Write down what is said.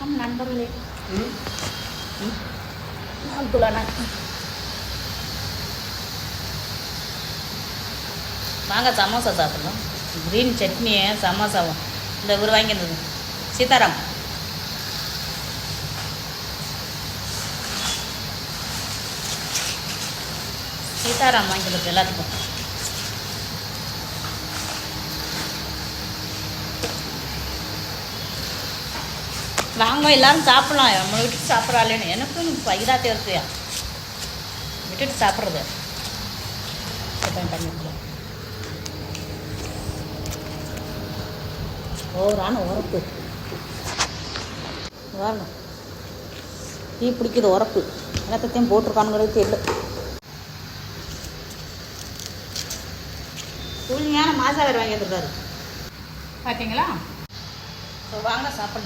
வணக்கம் நண்பர்களே. நான் துலானா. வாங்க சமோசா சாப்பிடலாம். க்ரீன் சட்னியை சமோசாவும் இந்த இவர் வாங்கியிருந்தது சீதாராம். சீதாராம் வாங்கியிருந்தது எல்லாத்துக்கும். வாங்க எல்லாரும் சாப்பிட்லாம். நம்ம விட்டுட்டு சாப்பிட்றாளேன்னு எனக்கும் பைதா தேர்த்தியா விட்டுட்டு சாப்பிட்றது பண்ணிக்கலாம். ஓரான உரப்பு வரணும். டீ பிடிக்குது உரப்பு எல்லாத்தையும் போட்டிருக்கானுங்கிறது தெரியல. தூய்மையான மாசா வேறு வாங்கி வந்துருக்காரு பார்த்தீங்களா. வாங்க சாப்பிட.